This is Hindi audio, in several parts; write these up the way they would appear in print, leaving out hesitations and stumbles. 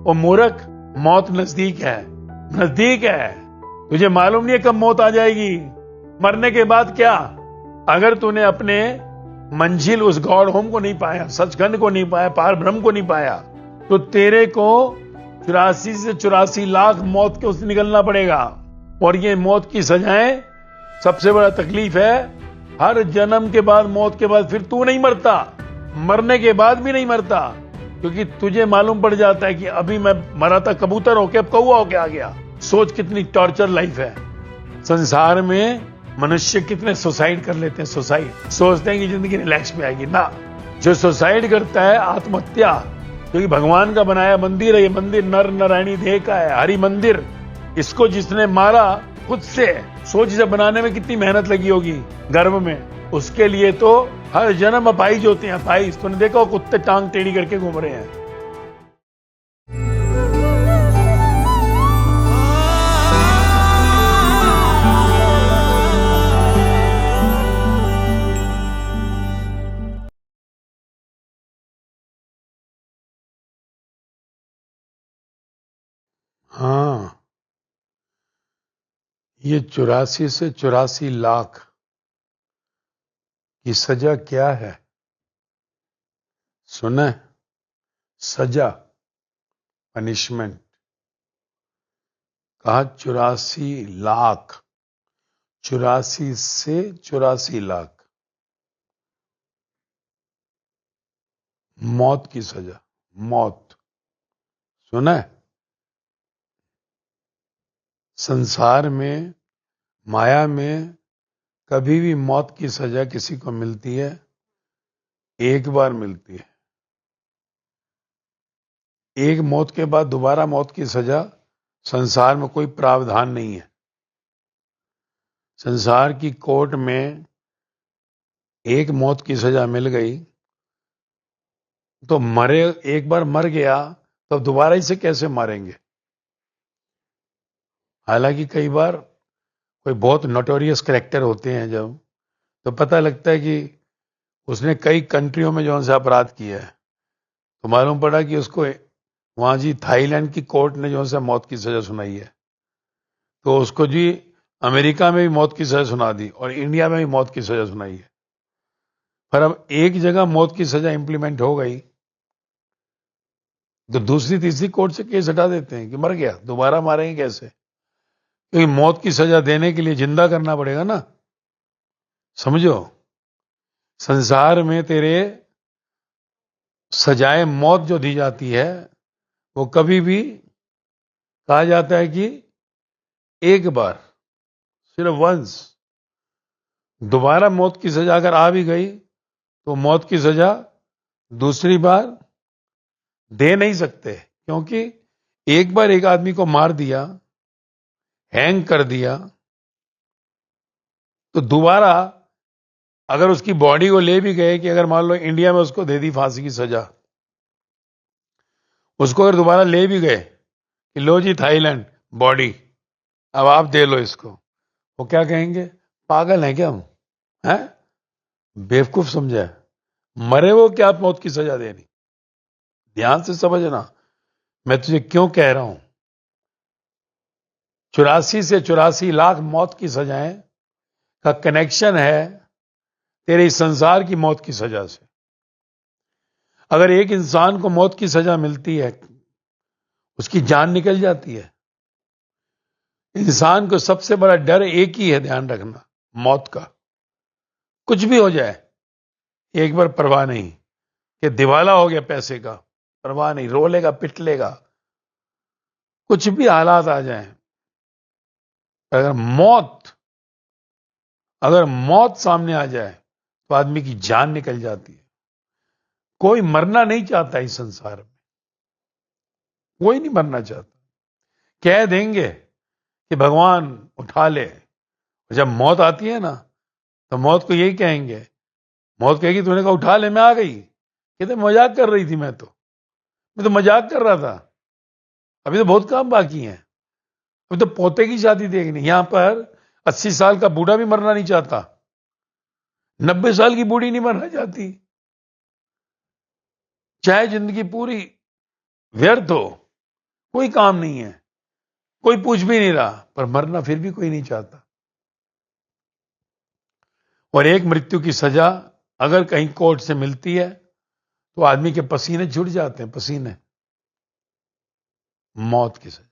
ओ मूर्ख, मौत नजदीक है, नजदीक है। तुझे मालूम नहीं है कब मौत आ जाएगी। मरने के बाद क्या? अगर तूने अपने मंजिल उस गॉड होम को नहीं पाया, सचखंड को नहीं पाया, पार ब्रह्म को नहीं पाया, तो तेरे को 84 से 84 लाख मौत के उससे निकलना पड़ेगा। और ये मौत की सजाएं, सबसे बड़ा तकलीफ है, हर जन्म के बाद, मौत के बाद फिर तू नहीं मरता, मरने के बाद भी नहीं मरता, क्योंकि तुझे मालूम पड़ जाता है कि अभी मैं मरा था कबूतर होके, अब कौवा होके आ गया। सोच कितनी टॉर्चर लाइफ है। संसार में मनुष्य कितने सुसाइड कर लेते हैं। सुसाइड सोचते हैं कि जिंदगी रिलैक्स में आएगी ना। जो सुसाइड करता है आत्महत्या, क्योंकि भगवान का बनाया मंदिर है, ये मंदिर नर नारायणी देह का है, हरि मंदिर। इसको जिसने मारा खुद से, सोच इसे बनाने में कितनी मेहनत लगी होगी गर्भ में। उसके लिए तो हर जन्म अपाइज होते हैं, अपाइज। तूने देखा कुत्ते टांग टेढ़ी करके घूम रहे हैं। हाँ, ये 84 से 84 लाख की सजा क्या है? सुने, सजा, पनिशमेंट। कहा 84 लाख, 84 से 84 लाख मौत की सजा। मौत, सुना है? संसार में, माया में कभी भी मौत की सजा किसी को मिलती है, एक बार मिलती है। एक मौत के बाद दोबारा मौत की सजा संसार में कोई प्रावधान नहीं है। संसार की कोर्ट में एक मौत की सजा मिल गई तो मरे, एक बार मर गया तो अब दोबारा इसे कैसे मारेंगे? हालांकि कई बार कोई बहुत नोटोरियस कैरेक्टर होते हैं जब, तो पता लगता है कि उसने कई कंट्रियों में जो से अपराध किया है, तो मालूम पड़ा कि उसको वहां जी थाईलैंड की कोर्ट ने जो से मौत की सजा सुनाई है, तो उसको जी अमेरिका में भी मौत की सजा सुना दी और इंडिया में भी मौत की सजा सुनाई है। पर अब एक जगह मौत की सजा इंप्लीमेंट हो गई तो दूसरी तीसरी कोर्ट से केस हटा देते हैं कि मर गया, दोबारा मारेंगे कैसे? क्योंकि मौत की सजा देने के लिए जिंदा करना पड़ेगा ना। समझो, संसार में तेरे सजाए मौत जो दी जाती है वो कभी भी कहा जाता है कि एक बार, सिर्फ वंस। दोबारा मौत की सजा अगर आ भी गई तो मौत की सजा दूसरी बार दे नहीं सकते, क्योंकि एक बार एक आदमी को मार दिया, हैंग कर दिया, तो दोबारा अगर उसकी बॉडी को ले भी गए, कि अगर मान लो इंडिया में उसको दे दी फांसी की सजा, उसको अगर दोबारा ले भी गए कि लो जी थाईलैंड बॉडी, अब आप दे लो इसको, वो क्या कहेंगे? पागल हैं क्या हम? हैं? बेवकूफ समझा है? मरे वो क्या मौत की सजा देनी? ध्यान से समझना मैं तुझे क्यों कह रहा हूं। 84 से 84 लाख मौत की सजाएं का कनेक्शन है तेरे इस संसार की मौत की सजा से। अगर एक इंसान को मौत की सजा मिलती है, उसकी जान निकल जाती है। इंसान को सबसे बड़ा डर एक ही है, ध्यान रखना, मौत का। कुछ भी हो जाए एक बार परवाह नहीं, कि दिवाला हो गया पैसे का, परवाह नहीं, रो लेगा, पिट लेगा, कुछ भी हालात आ जाए। अगर मौत सामने आ जाए तो आदमी की जान निकल जाती है। कोई मरना नहीं चाहता इस संसार में, कोई नहीं मरना चाहता। कह देंगे कि भगवान उठा ले, जब मौत आती है ना तो मौत को यही कहेंगे, मौत कहेगी तूने कहा उठा ले, मैं आ गई। कहते मजाक कर रही थी, मैं तो मजाक कर रहा था, अभी तो बहुत काम बाकी है, अभी तो पोते की शादी देखनी। यहां पर 80 साल का बूढ़ा भी मरना नहीं चाहता, 90 साल की बूढ़ी नहीं मरना चाहती, चाहे जिंदगी पूरी व्यर्थ हो, कोई काम नहीं है, कोई पूछ भी नहीं रहा, पर मरना फिर भी कोई नहीं चाहता। और एक मृत्यु की सजा अगर कहीं कोर्ट से मिलती है तो आदमी के पसीने छूट जाते हैं, पसीने। मौत की सजा।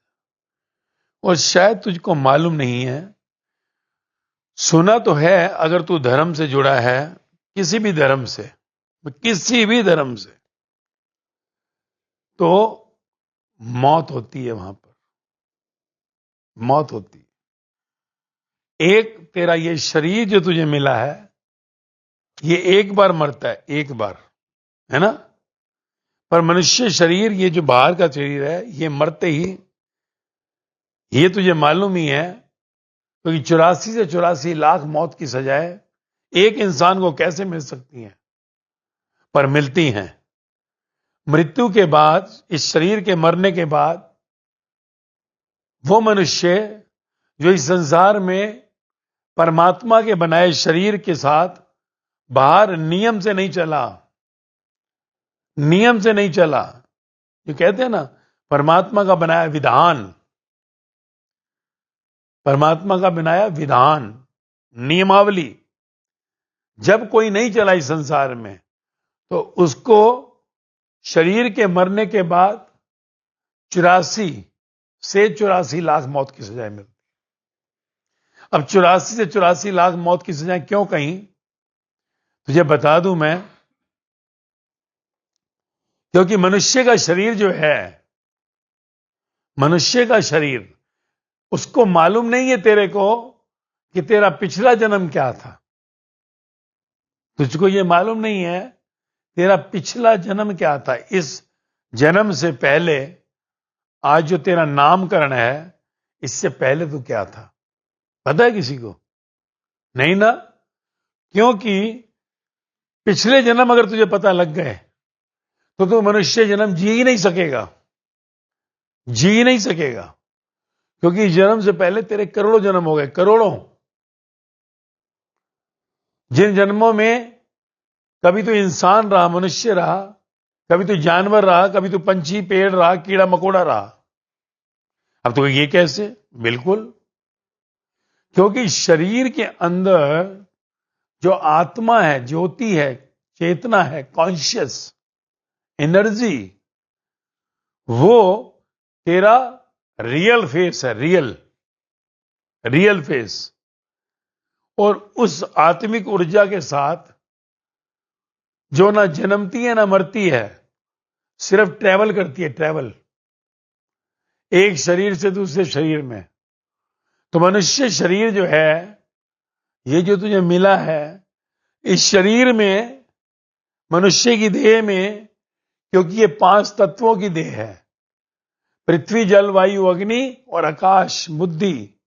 और शायद तुझको मालूम नहीं है, सुना तो है, अगर तू धर्म से जुड़ा है, किसी भी धर्म से, किसी भी धर्म से, तो मौत होती है वहां पर, मौत होती है। एक तेरा ये शरीर जो तुझे मिला है, ये एक बार मरता है, एक बार, है ना। पर मनुष्य शरीर, ये जो बाहर का शरीर है, ये मरते ही, ये तुझे मालूम ही है, क्योंकि 84 से 84 लाख मौत की सजाएं एक इंसान को कैसे मिल सकती हैं, पर मिलती हैं। मृत्यु के बाद, इस शरीर के मरने के बाद, वो मनुष्य जो इस संसार में परमात्मा के बनाए शरीर के साथ बाहर नियम से नहीं चला, नियम से नहीं चला, ये कहते हैं ना, परमात्मा का बनाया विधान, परमात्मा का बनाया विधान, नियमावली, जब कोई नहीं चला इस संसार में, तो उसको शरीर के मरने के बाद 84 से 84 लाख मौत की सजाएं मिलती। अब 84 से 84 लाख मौत की सजाएं क्यों कहीं, तुझे बता दूं मैं, क्योंकि मनुष्य का शरीर जो है, मनुष्य का शरीर, उसको मालूम नहीं है तेरे को कि तेरा पिछला जन्म क्या था। तुझको ये मालूम नहीं है तेरा पिछला जन्म क्या था, इस जन्म से पहले, आज जो तेरा नामकरण है, इससे पहले तू क्या था, पता है किसी को? नहीं ना। क्योंकि पिछले जन्म अगर तुझे पता लग गए तो तू मनुष्य जन्म जी ही नहीं सकेगा, जी ही नहीं सकेगा। क्योंकि इस जन्म से पहले तेरे करोड़ों जन्म हो गए, करोड़ों। जिन जन्मों में कभी तो इंसान रहा, मनुष्य रहा, कभी तो जानवर रहा, कभी तो पंछी, पेड़ रहा, कीड़ा मकोड़ा रहा। अब तो ये कैसे? बिल्कुल, क्योंकि शरीर के अंदर जो आत्मा है, ज्योति है, चेतना है, कॉन्शियस एनर्जी, वो तेरा रियल फेस है, रियल, रियल फेस। और उस आत्मिक ऊर्जा के साथ जो ना जन्मती है ना मरती है, सिर्फ ट्रैवल करती है, ट्रैवल, एक शरीर से दूसरे शरीर में। तो मनुष्य शरीर जो है, ये जो तुझे मिला है, इस शरीर में, मनुष्य की देह में, क्योंकि ये 5 तत्वों की देह है, पृथ्वी, जल, वायु, अग्नि और आकाश, बुद्धि,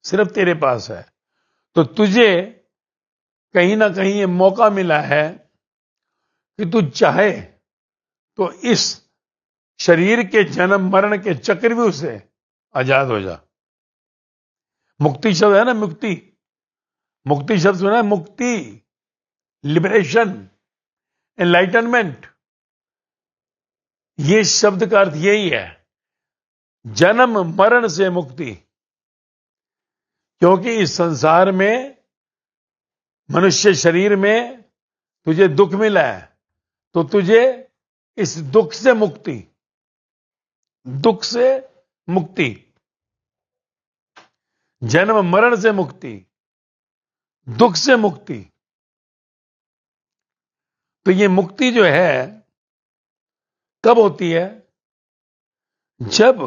सिर्फ तेरे पास है। तो तुझे कहीं ना कहीं ये मौका मिला है कि तू चाहे तो इस शरीर के जन्म मरण के चक्रव्यूह से आजाद हो जा। मुक्ति शब्द है ना, मुक्ति, मुक्ति शब्द सुना है? मुक्ति, लिबरेशन, एनलाइटनमेंट, ये शब्द का अर्थ यही है, जन्म मरण से मुक्ति। क्योंकि इस संसार में, मनुष्य शरीर में तुझे दुख मिला है, तो तुझे इस दुख से मुक्ति, दुख से मुक्ति, जन्म मरण से मुक्ति, दुख से मुक्ति। तो ये मुक्ति जो है कब होती है? जब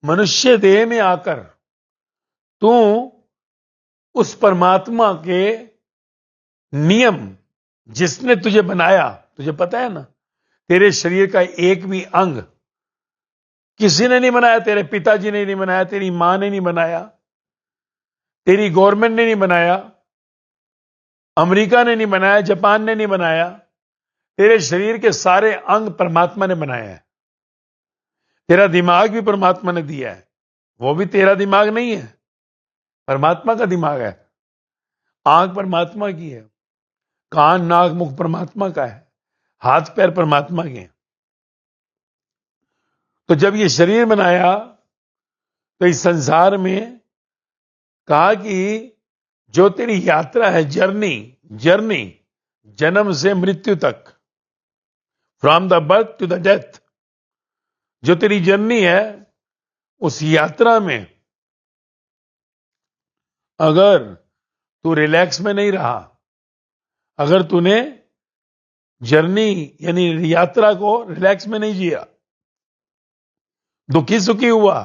मनुष्य देह में आकर तू उस परमात्मा के नियम, जिसने तुझे बनाया, तुझे पता है ना, तेरे शरीर का एक भी अंग किसी ने नहीं बनाया, तेरे पिताजी ने नहीं बनाया, तेरी मां ने नहीं बनाया, तेरी गवर्नमेंट ने नहीं बनाया, अमेरिका ने नहीं बनाया, जापान ने नहीं बनाया। तेरे शरीर के सारे अंग परमात्मा ने बनाया है। तेरा दिमाग भी परमात्मा ने दिया है, वो भी तेरा दिमाग नहीं है, परमात्मा का दिमाग है। आंख परमात्मा की है, कान, नाक, मुख परमात्मा का है, हाथ पैर परमात्मा के हैं। तो जब ये शरीर बनाया तो इस संसार में कहा कि जो तेरी यात्रा है, जर्नी जर्नी जन्म से मृत्यु तक, from the birth to the death, जो तेरी जर्नी है उस यात्रा में अगर तू रिलैक्स में नहीं रहा, अगर तूने जर्नी यानी यात्रा को रिलैक्स में नहीं जिया, दुखी सुखी हुआ,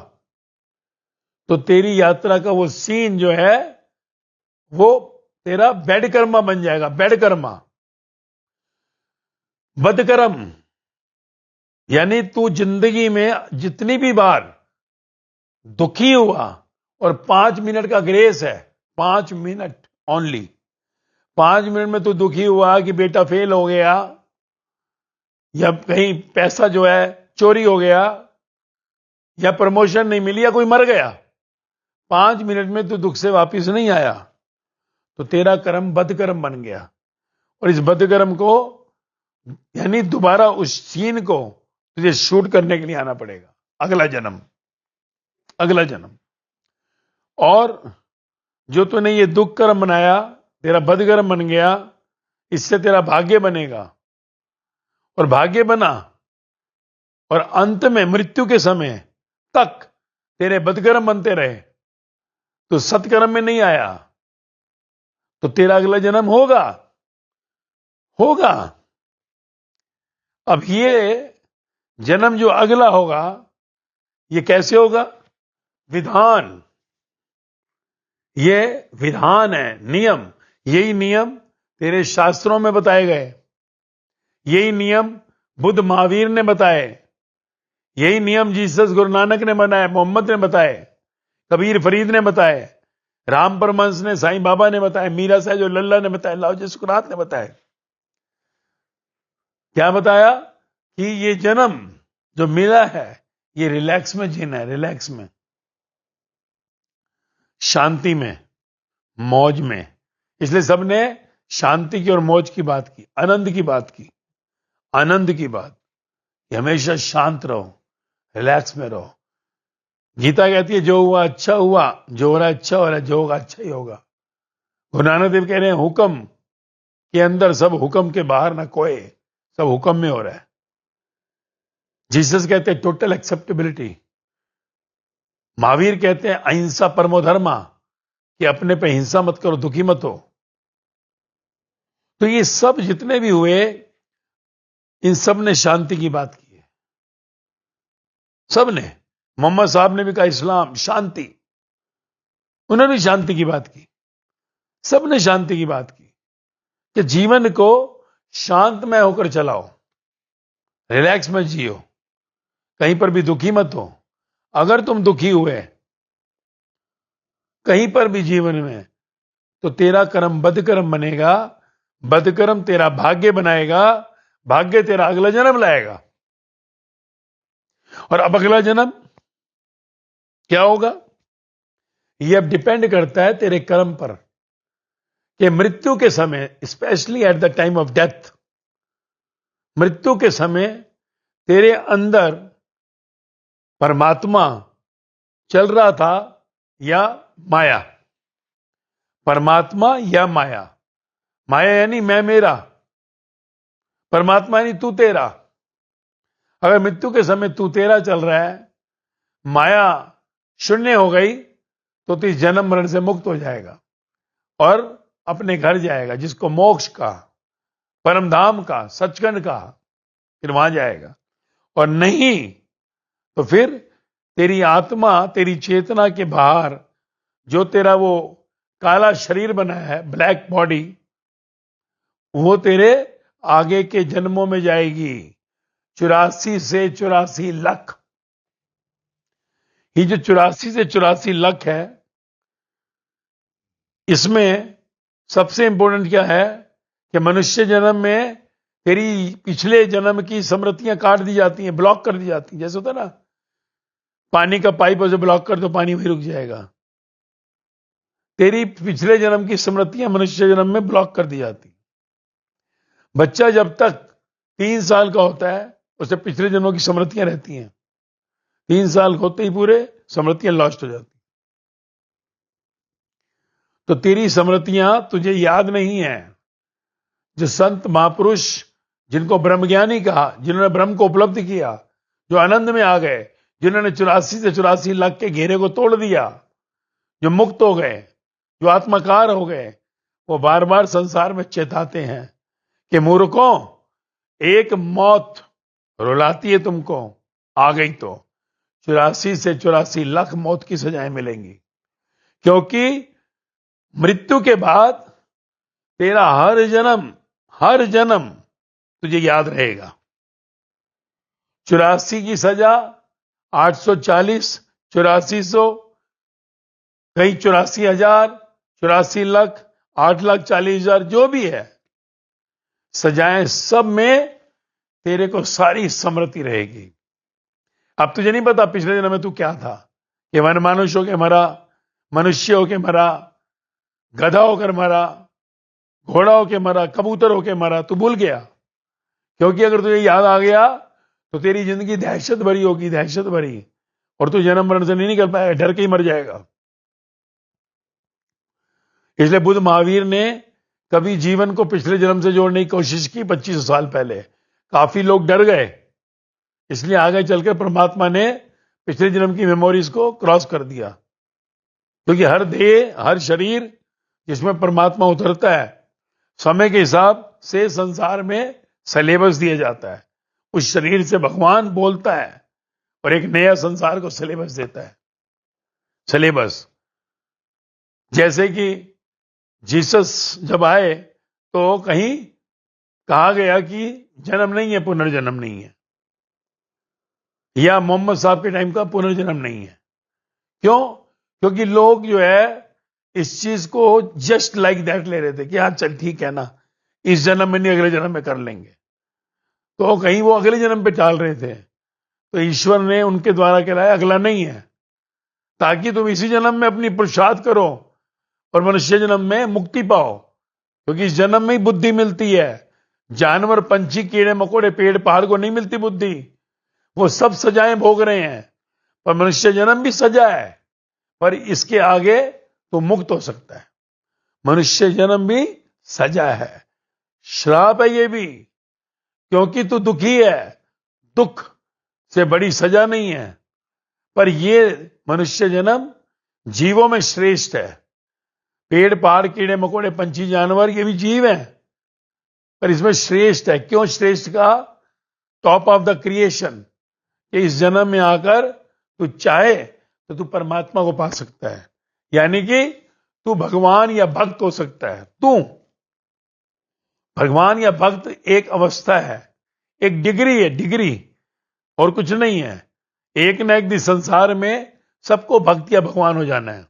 तो तेरी यात्रा का वो सीन जो है वो तेरा बैड कर्मा बन जाएगा। बैड कर्मा, बदकर्म, यानी तू जिंदगी में जितनी भी बार दुखी हुआ, और 5 मिनट का ग्रेस है, 5 मिनट ओनली, 5 मिनट में तू दुखी हुआ कि बेटा फेल हो गया, या कहीं पैसा जो है चोरी हो गया, या प्रमोशन नहीं मिली, या कोई मर गया, 5 मिनट में तू दुख से वापस नहीं आया, तो तेरा कर्म बदकर्म बन गया। और इस बदकर्म को यानी दोबारा उस सीन को तुझे शूट करने के लिए आना पड़ेगा, अगला जन्म, अगला जन्म। और जो तूने ये दुख कर्म बनाया, तेरा बदकर्म बन गया, इससे तेरा भाग्य बनेगा, और भाग्य बना, और अंत में मृत्यु के समय तक तेरे बदकर्म बनते रहे, तो सत्कर्म में नहीं आया, तो तेरा अगला जन्म होगा, होगा। अब ये जन्म जो अगला होगा, ये कैसे होगा? विधान, ये विधान है, नियम। यही नियम तेरे शास्त्रों में बताए गए, यही नियम बुद्ध महावीर ने बताए, यही नियम जीसस गुरु नानक ने बनाए, मोहम्मद ने बताए, कबीर फरीद ने बताए, राम परमहंस ने, साईं बाबा ने बताए, मीरा साहब जो लल्ला ने बताया, लाओजी सुकरात ने बताया। क्या बताया? कि ये जन्म जो मिला है ये रिलैक्स में जीना है, रिलैक्स में, शांति में, मौज में। इसलिए सबने शांति की और मौज की बात की, आनंद की बात की, आनंद की बात कि हमेशा शांत रहो, रिलैक्स में रहो। गीता कहती है जो हुआ अच्छा हुआ, जो हो रहा है अच्छा हो रहा है, जो होगा अच्छा ही होगा। गुरु नानक देव कह रहे हैं हुक्म के अंदर सब, हुक्म के बाहर ना कोई, सब हुक्म में हो रहा है। जीसस कहते हैं टोटल एक्सेप्टेबिलिटी। महावीर कहते हैं अहिंसा परमो धर्मा, कि अपने पे हिंसा मत करो, दुखी मत हो। तो ये सब जितने भी हुए, इन सब ने शांति की बात की है, सब ने। मोहम्मद साहब ने भी कहा इस्लाम शांति, उन्होंने भी शांति की बात की, सब ने शांति की बात की कि जीवन को शांतमय होकर चलाओ, रिलैक्स में जियो, कहीं पर भी दुखी मत हो। अगर तुम दुखी हुए कहीं पर भी जीवन में, तो तेरा कर्म बदकर्म बनेगा, बदकर्म तेरा भाग्य बनाएगा, भाग्य तेरा अगला जन्म लाएगा। और अब अगला जन्म क्या होगा? यह अब डिपेंड करता है तेरे कर्म पर, कि मृत्यु के समय, specially at the time of death, मृत्यु के समय तेरे अंदर परमात्मा चल रहा था या माया, परमात्मा या माया। माया यानी मैं मेरा, परमात्मा यानी तू तेरा। अगर मृत्यु के समय तू तेरा चल रहा है, माया शून्य हो गई, तो तू इस जन्म मरण से मुक्त हो जाएगा और अपने घर जाएगा, जिसको मोक्ष का, परमधाम का, सचखंड का, फिर वहां जाएगा। और नहीं तो फिर तेरी आत्मा, तेरी चेतना के बाहर जो तेरा वो काला शरीर बना है, ब्लैक बॉडी, वो तेरे आगे के जन्मों में जाएगी। 84 से 84 लाख, ये जो 84 से 84 लाख है, इसमें सबसे इंपॉर्टेंट क्या है कि मनुष्य जन्म में तेरी पिछले जन्म की स्मृतियां काट दी जाती हैं, ब्लॉक कर दी जाती हैं। जैसे होता है ना, पानी का पाइप उसे ब्लॉक कर दो, पानी वहीं रुक जाएगा। तेरी पिछले जन्म की स्मृतियां मनुष्य जन्म में ब्लॉक कर दी जाती। बच्चा जब तक 3 साल का होता है, उसे पिछले जन्मों की स्मृतियां रहती हैं। 3 साल होते ही पूरे स्मृतियां लॉस्ट हो जाती। तो तेरी स्मृतियां तुझे याद नहीं है। जो संत महापुरुष जिनको ब्रह्मज्ञानी कहा, जिन्होंने ब्रह्म को उपलब्ध किया, जो आनंद में आ गए, जिन्होंने 84 से 84 लाख के घेरे को तोड़ दिया, जो मुक्त हो गए, जो आत्मकार हो गए, वो बार बार संसार में चेताते हैं कि मूर्खों, एक मौत रुलाती है तुमको, आ गई तो 84 से 84 लाख मौत की सजाएं मिलेंगी। क्योंकि मृत्यु के बाद तेरा हर जन्म तुझे याद रहेगा। 84 की सजा, 840, 8400, कहीं 84,000, 84 लाख, 8,40,000, जो भी है सजाएं, सब में तेरे को सारी स्मृति रहेगी। अब तुझे नहीं पता पिछले जन्म में तू क्या था, कि वन मानुष होकर मरा, मनुष्य होकर मरा, गधा होकर मरा, घोड़ा होकर मरा, कबूतर होकर मरा, तू भूल गया। क्योंकि अगर तुझे याद आ गया तो तेरी जिंदगी दहशत भरी होगी, दहशत भरी, और तू जन्म मरण से नहीं निकल पाएगा, डर के ही मर जाएगा। इसलिए बुद्ध महावीर ने कभी जीवन को पिछले जन्म से जोड़ने की कोशिश की 25 साल पहले, काफी लोग डर गए, इसलिए आगे चलकर परमात्मा ने पिछले जन्म की मेमोरीज को क्रॉस कर दिया। क्योंकि हर देह, हर शरीर जिसमें परमात्मा उतरता है, समय के हिसाब से संसार में सिलेबस दिया जाता है। उस शरीर से भगवान बोलता है और एक नया संसार को सिलेबस देता है। सिलेबस जैसे कि जीसस जब आए तो कहीं कहा गया कि जन्म नहीं है, पुनर्जन्म नहीं है, या मोहम्मद साहब के टाइम का पुनर्जन्म नहीं है। क्यों? क्योंकि लोग जो है इस चीज को जस्ट लाइक दैट ले रहे थे कि हाँ चल ठीक है ना, इस जन्म में नहीं अगले जन्म में कर लेंगे। तो कहीं वो अगले जन्म पे टाल रहे थे, तो ईश्वर ने उनके द्वारा कहलाया अगला नहीं है, ताकि तुम इसी जन्म में अपनी पुरुषार्थ करो और मनुष्य जन्म में मुक्ति पाओ। क्योंकि इस जन्म में ही बुद्धि मिलती है। जानवर, पंछी, कीड़े मकोड़े, पेड़ पहाड़ को नहीं मिलती बुद्धि, वो सब सजाएं भोग रहे हैं। पर मनुष्य जन्म भी सजा है, पर इसके आगे तो मुक्त हो सकता है। मनुष्य जन्म भी सजा है, श्राप है ये भी, क्योंकि तू दुखी है। दुख से बड़ी सजा नहीं है। पर ये मनुष्य जन्म जीवों में श्रेष्ठ है। पेड़ पहाड़, कीड़े मकोड़े, पंछी, जानवर, ये भी जीव हैं, पर इसमें श्रेष्ठ है। क्यों श्रेष्ठ कहा? टॉप ऑफ द क्रिएशन, कि इस जन्म में आकर तू चाहे तो तू परमात्मा को पा सकता है, यानी कि तू भगवान या भक्त हो सकता है। तू भगवान या भक्त एक अवस्था है, एक डिग्री है, डिग्री, और कुछ नहीं है। एक न एक दिन संसार में सबको भक्त या भगवान हो जाना है।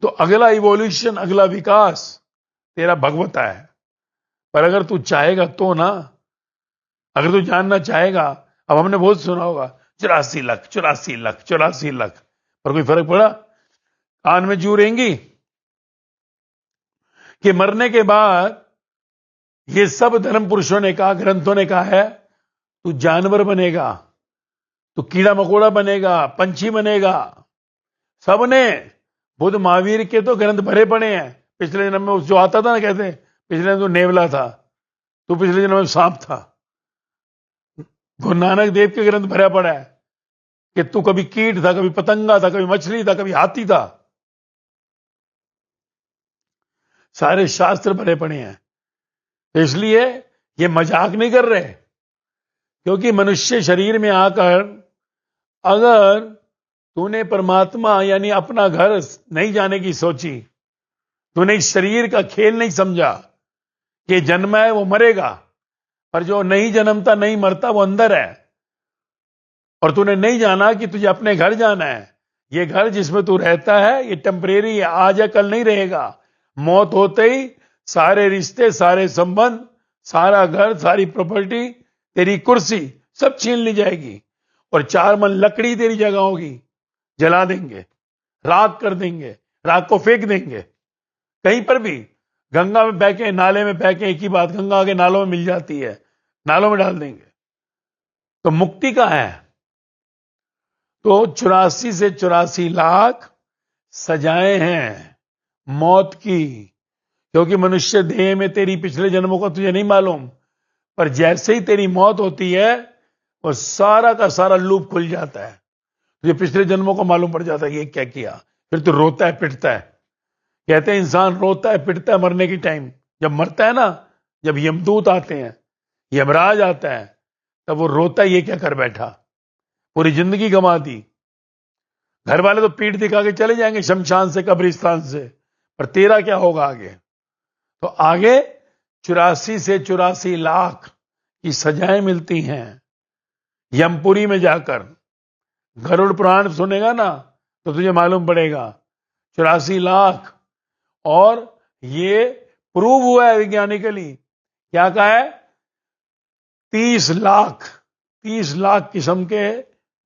तो अगला इवोल्यूशन, अगला विकास तेरा भगवता है। पर अगर तू चाहेगा तो ना, अगर तू जानना चाहेगा, अब हमने बहुत सुना होगा 84 लाख, 84 लाख, 84 लाख, पर कोई फर्क पड़ा? कान में जू रहेंगी कि मरने के बाद ये सब धर्म पुरुषों ने कहा, ग्रंथों ने कहा है, तू जानवर बनेगा, तू कीड़ा मकोड़ा बनेगा, पंछी बनेगा। सबने, बुद्ध महावीर के तो ग्रंथ भरे पड़े हैं। पिछले जन्म में जो आता था ना, कहते पिछले जन्म तो नेवला था, तू पिछले जन्म में सांप था। गुरु नानक देव के ग्रंथ भरा पड़ा है कि तू कभी कीट था, कभी पतंगा था, कभी मछली था, कभी हाथी था। सारे शास्त्र भरे पड़े हैं। तो इसलिए ये मजाक नहीं कर रहे, क्योंकि मनुष्य शरीर में आकर अगर तूने परमात्मा यानी अपना घर नहीं जाने की सोची, तूने इस शरीर का खेल नहीं समझा कि जन्मा है वो मरेगा, पर जो नहीं जन्मता नहीं मरता वो अंदर है, और तूने नहीं जाना कि तुझे अपने घर जाना है। ये घर जिसमें तू रहता है ये टेम्परेरी है, आज है कल नहीं रहेगा। मौत होते ही सारे रिश्ते, सारे संबंध, सारा घर, सारी प्रॉपर्टी, तेरी कुर्सी सब छीन ली जाएगी, और 4 मन लकड़ी तेरी जगह होगी। जला देंगे, राख कर देंगे, राख को फेंक देंगे कहीं पर भी। गंगा में बहके, नाले में बहके, एक ही बात, गंगा के नालों में मिल जाती है, नालों में डाल देंगे। तो मुक्ति कहां है? तो 84 से 84 लाख सजाएं हैं मौत की, क्योंकि मनुष्य देह में तेरी पिछले जन्मों का तुझे नहीं मालूम, पर जैसे ही तेरी मौत होती है वो सारा का सारा लूप खुल जाता है, तुझे पिछले जन्मों को मालूम पड़ जाता है ये क्या किया। फिर तो रोता है पिटता है। कहते हैं इंसान रोता है पिटता है मरने की टाइम, जब मरता है ना, जब यमदूत आते हैं, यमराज आता है, तब वो रोता है ये क्या कर बैठा, पूरी जिंदगी गंवा दी। घर वाले तो पीठ दिखा के चले जाएंगे शमशान से कब्रिस्तान से, पर तेरा क्या होगा आगे। तो आगे 84 से 84 लाख की सजाएं मिलती हैं यमपुरी में जाकर। गरुड़ पुराण सुनेगा ना तो तुझे मालूम पड़ेगा 84 लाख। और ये प्रूव हुआ है वैज्ञानिकली। क्या कहा है? 30 लाख किस्म के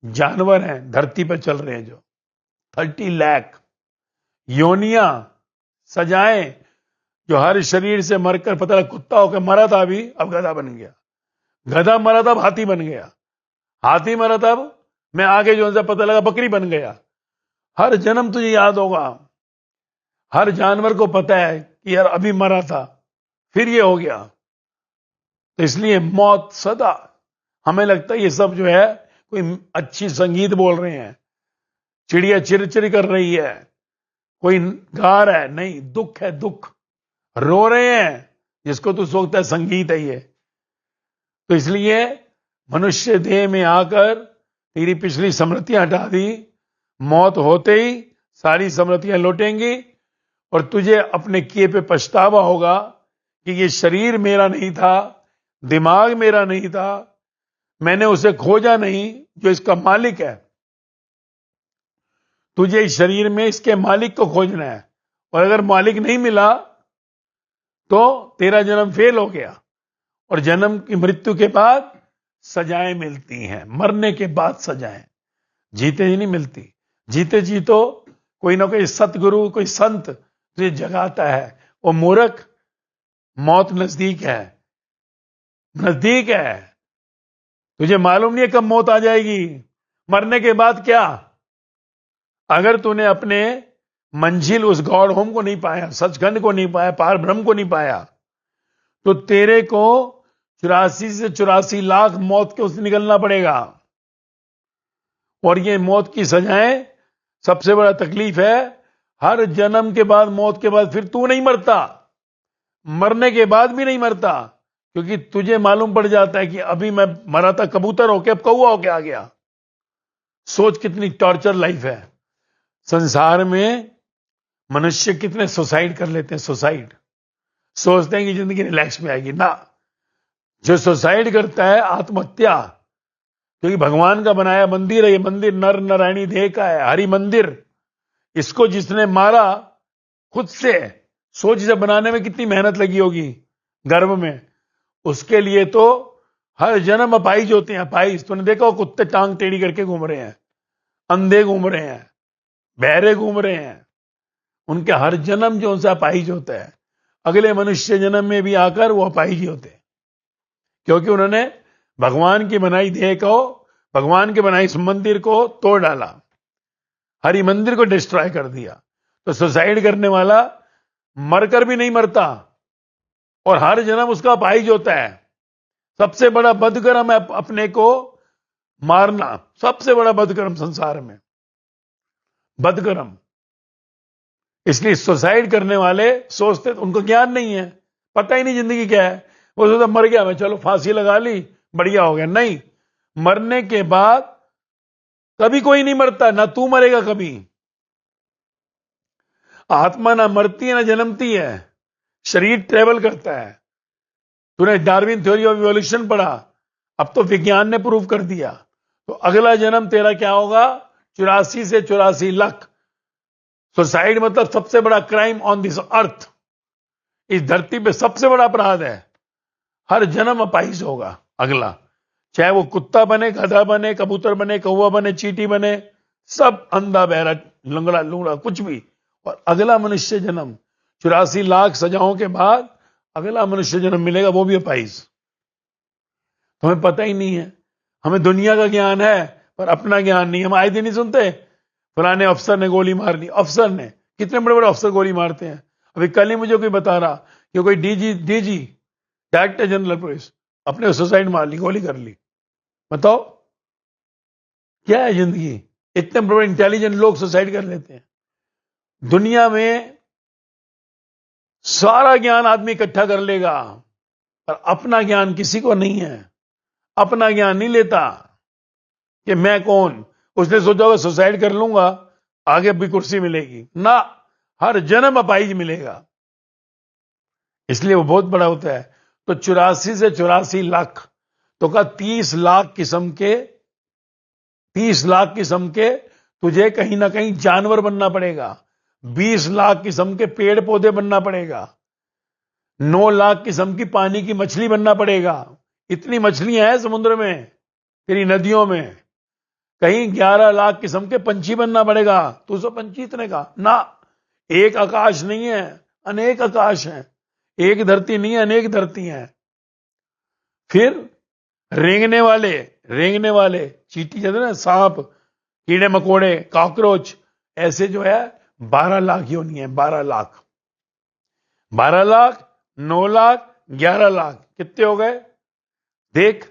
जानवर हैं धरती पर चल रहे हैं, जो 30 लाख योनियां सजाएं, जो हर शरीर से मरकर पता लगा कुत्ता होकर मरा था अभी, अब गधा बन गया, गधा मरा था अब हाथी बन गया, हाथी मरा था अब मैं आगे जो है पता लगा बकरी बन गया। हर जन्म तुझे याद होगा, हर जानवर को पता है कि यार अभी मरा था फिर ये हो गया। तो इसलिए मौत सदा, हमें लगता है ये सब जो है कोई अच्छी संगीत बोल रहे हैं, चिड़िया चिरचिर कर रही है, कोई गा रहा है, नहीं, दुख है, दुख रो रहे हैं, जिसको तू सोचता है संगीत है ये। तो इसलिए मनुष्य देह में आकर तेरी पिछली स्मृतियां हटा दी, मौत होते ही सारी स्मृतियां लौटेंगी और तुझे अपने किए पे पछतावा होगा कि ये शरीर मेरा नहीं था, दिमाग मेरा नहीं था, मैंने उसे खोजा नहीं जो इसका मालिक है। तुझे इस शरीर में इसके मालिक को खोजना है, और अगर मालिक नहीं मिला तो तेरा जन्म फेल हो गया। और जन्म की मृत्यु के बाद सजाएं मिलती हैं, मरने के बाद सजाएं, जीते ही नहीं मिलती। जीते जी तो कोई ना कोई सतगुरु, कोई संत तुझे जगाता है। वो मूर्ख, मौत नजदीक है, नजदीक है, तुझे मालूम नहीं है कब मौत आ जाएगी। मरने के बाद क्या, अगर तूने अपने मंजिल उस गॉड होम को नहीं पाया, सचखंड को नहीं पाया, पार ब्रह्म को नहीं पाया, तो तेरे को 84 से 84 लाख मौत के उससे निकलना पड़ेगा। और ये मौत की सजाएं, सबसे बड़ा तकलीफ है, हर जन्म के बाद, मौत के बाद फिर तू नहीं मरता, मरने के बाद भी नहीं मरता, क्योंकि तुझे मालूम पड़ जाता है कि अभी मैं मरा था कबूतर होके, अब कौवा होके आ गया। सोच कितनी टॉर्चर लाइफ है। संसार में मनुष्य कितने सुसाइड कर लेते हैं, सुसाइड, सोचते हैं कि जिंदगी रिलैक्स में आएगी ना। जो सुसाइड करता है आत्महत्या, क्योंकि भगवान का बनाया मंदिर है, ये मंदिर नर नारायणी देह का है, हरि मंदिर। इसको जिसने मारा खुद से, सोच इसे बनाने में कितनी मेहनत लगी होगी गर्भ में, उसके लिए तो हर जन्म अपाइज होते हैं। अपाइज तूने देखा, कुत्ते टांग टेढ़ी करके घूम रहे हैं, अंधे घूम रहे हैं, बहरे घूम रहे हैं, उनके हर जन्म जो उनसे अपाइज होता है, अगले मनुष्य जन्म में भी आकर वो अपाइज ही होते हैं, क्योंकि उन्होंने भगवान की बनाई देह को, भगवान के बनाई इस मंदिर को तोड़ डाला, हरि मंदिर को डिस्ट्रॉय कर दिया। तो सुसाइड करने वाला मरकर भी नहीं मरता और हर जन्म उसका अपाहिज होता है। सबसे बड़ा बदकर्म है अपने को मारना, सबसे बड़ा बदकर्म संसार में, बदकर्म। इसलिए सुसाइड करने वाले सोचते, उनको ज्ञान नहीं है, पता ही नहीं जिंदगी क्या है, वो सोचता मर गया मैं, चलो फांसी लगा ली, बढ़िया हो गया। नहीं, मरने के बाद कभी कोई नहीं मरता, ना तू मरेगा कभी। आत्मा ना मरती है ना जन्मती है, शरीर ट्रेवल करता है। तूने डार्विन थ्योरी ऑफ इवोल्यूशन पढ़ा, अब तो विज्ञान ने प्रूव कर दिया। तो अगला जन्म तेरा क्या होगा, 84 से 84 लाख। सुसाइड मतलब सबसे बड़ा क्राइम ऑन दिस अर्थ, इस धरती पे सबसे बड़ा अपराध है। हर जन्म अपाहिज होगा अगला, चाहे वो कुत्ता बने, गधा बने, कबूतर बने, कौवा बने, चींटी बने, सब अंधा बहरा लंगड़ा लूंगड़ा कुछ भी। और अगला मनुष्य जन्म 84 लाख सजाओं के बाद अगला मनुष्य जन्म मिलेगा, वो भी अपाहिज। तो हमें पता ही नहीं है, हमें दुनिया का ज्ञान है, पर अपना ज्ञान नहीं। हम आए दिन नहीं सुनते फलाने अफसर ने गोली मार ली। अफसर ने, कितने बड़े बड़े अफसर गोली मारते हैं। अभी कल ही मुझे कोई बता रहा कि कोई डीजी डायरेक्टर जनरल पुलिस अपने सुसाइड मार ली, गोली कर ली। बताओ क्या है जिंदगी। इतने बड़े इंटेलिजेंट लोग सुसाइड कर लेते हैं। दुनिया में सारा ज्ञान आदमी इकट्ठा कर लेगा पर अपना ज्ञान किसी को नहीं है। अपना ज्ञान नहीं लेता कि मैं कौन। उसने सोचा होगा सुसाइड कर लूंगा आगे भी कुर्सी मिलेगी ना, हर जन्म अपाइज मिलेगा। इसलिए वो बहुत बड़ा होता है। तो 84 से 84 लाख तो का 30 लाख किस्म के तुझे कहीं ना कहीं जानवर बनना पड़ेगा। 20 लाख किस्म के पेड़ पौधे बनना पड़ेगा। 9 लाख किस्म की पानी की मछली बनना पड़ेगा। इतनी मछलियां हैं समुद्र में, तेरी नदियों में। कहीं 11 लाख किस्म के पंछी बनना पड़ेगा। तू सो पंछी इतने का ना। एक आकाश नहीं है, अनेक आकाश हैं। एक धरती नहीं है, अनेक धरती हैं। फिर रेंगने वाले चींटी कहते हैं ना, सांप, कीड़े मकोड़े, कॉकरोच, ऐसे जो है 12 लाख योनि है। 12 लाख, 9 लाख, 11 लाख, कितने हो गए देख।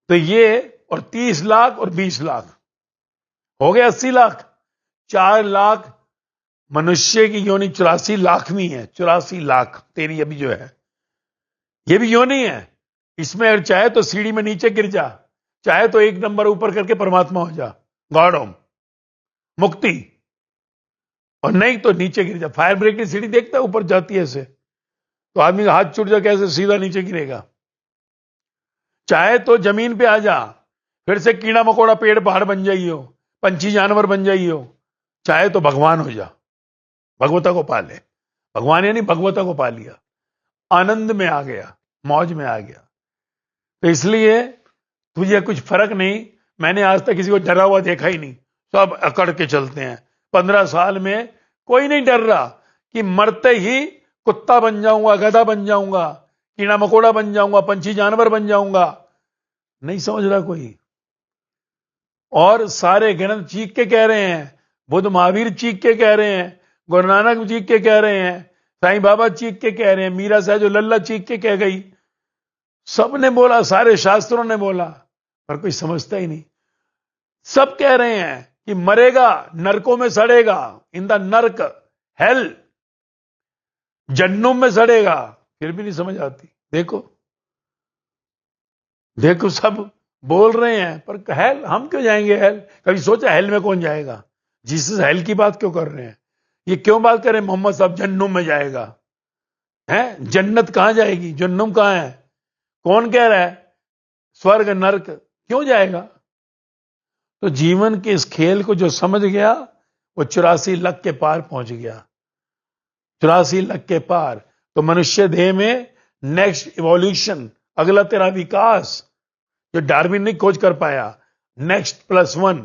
तो ये और 30 लाख और 20 लाख हो गए 80 लाख। 4 लाख मनुष्य की योनि 84 लाखवीं है। 84 लाख तेरी अभी जो है ये भी योनि है। इसमें अगर चाहे तो सीढ़ी में नीचे गिर जा, चाहे तो एक नंबर ऊपर करके परमात्मा हो जा, गॉड होम, मुक्ति। और नहीं तो नीचे गिर जा। फायर ब्रिगेड की सीढ़ी देखता है ऊपर जाती है ऐसे, तो आदमी का हाथ छूट जा कैसे सीधा नीचे गिरेगा। चाहे तो जमीन पे आ जा, फिर से कीड़ा मकोड़ा पेड़ पहाड़ बन जाइयो, पंछी जानवर बन जाइयो। चाहे तो भगवान हो जा, भगवता को पा ले। भगवान यानी भगवता को पा लिया, आनंद में आ गया, मौज में आ गया। तो इसलिए तुझे कुछ फर्क नहीं। मैंने आज तक किसी को डरा हुआ देखा ही नहीं, सब अकड़ के चलते हैं। 15 साल में कोई नहीं डर रहा कि मरते ही कुत्ता बन जाऊंगा, गधा बन जाऊंगा, कीड़ा मकोड़ा बन जाऊंगा, पंछी जानवर बन जाऊंगा। नहीं समझ रहा कोई। और सारे ग्रंथ चीख के कह रहे हैं, बुद्ध महावीर चीख के कह रहे हैं, गुरु नानक चीख के कह रहे हैं, साईं बाबा चीख के कह रहे हैं, मीरा साहब जो लल्ला चीख के कह गई। सबने बोला, सारे शास्त्रों ने बोला, पर कोई समझता ही नहीं। सब कह रहे हैं कि मरेगा, नरकों में सड़ेगा, इन द नर्क, हेल, जन्नों में सड़ेगा, फिर भी नहीं समझ आती। देखो सब बोल रहे हैं, पर हेल हम क्यों जाएंगे हेल? कभी सोचा हेल में कौन जाएगा? जीसस हेल की बात क्यों कर रहे हैं? ये क्यों बात करें मोहम्मद साहब जन्नम में जाएगा? है जन्नत कहां जाएगी? जन्नम कहां है? कौन कह रहा है? स्वर्ग नरक क्यों जाएगा? तो जीवन के इस खेल को जो समझ गया वो 84 लाख के पार पहुंच गया। 84 लाख के पार। तो मनुष्य देह में नेक्स्ट इवोल्यूशन, अगला तेरा विकास जो डार्विन ने खोज कर पाया, नेक्स्ट +1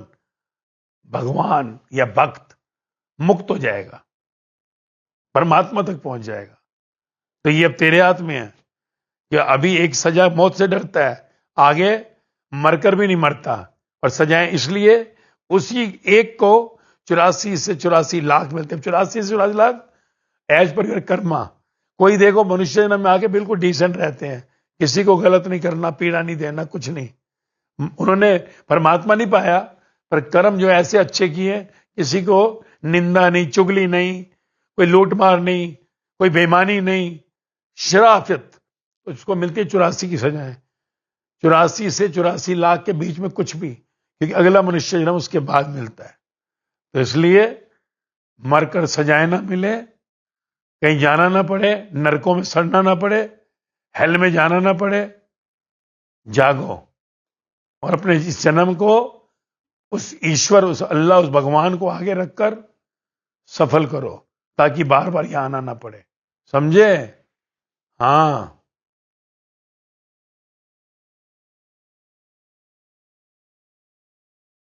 भगवान या भक्त मुक्त हो जाएगा, परमात्मा तक पहुंच जाएगा। तो ये अब तेरे हाथ में है कि अभी एक सजा मौत से डरता है, आगे मरकर भी नहीं मरता। और सजाएं इसलिए उसी एक को 84 से 84 लाख मिलते हैं। 84 से 84 lakh as per your karma. कोई देखो मनुष्य जन्म में आके बिल्कुल डिसेंट रहते हैं, किसी को गलत नहीं करना, पीड़ा नहीं देना, कुछ नहीं। उन्होंने परमात्मा नहीं पाया, पर कर्म जो ऐसे अच्छे किए, किसी को निंदा नहीं, चुगली नहीं, कोई लूटमार नहीं, कोई बेईमानी नहीं, शराफत, तो उसको मिलती है 84 की सजाएं। 84 से 84 लाख के बीच में कुछ भी, क्योंकि अगला मनुष्य जन्म उसके बाद मिलता है। तो इसलिए मरकर सजाएं ना मिले, कहीं जाना ना पड़े, नरकों में सड़ना ना पड़े, हेल में जाना ना पड़े। जागो और अपने इस जन्म को उस ईश्वर, उस अल्लाह, उस भगवान को आगे रखकर सफल करो, ताकि बार बार यहां आना ना पड़े। समझे? हाँ।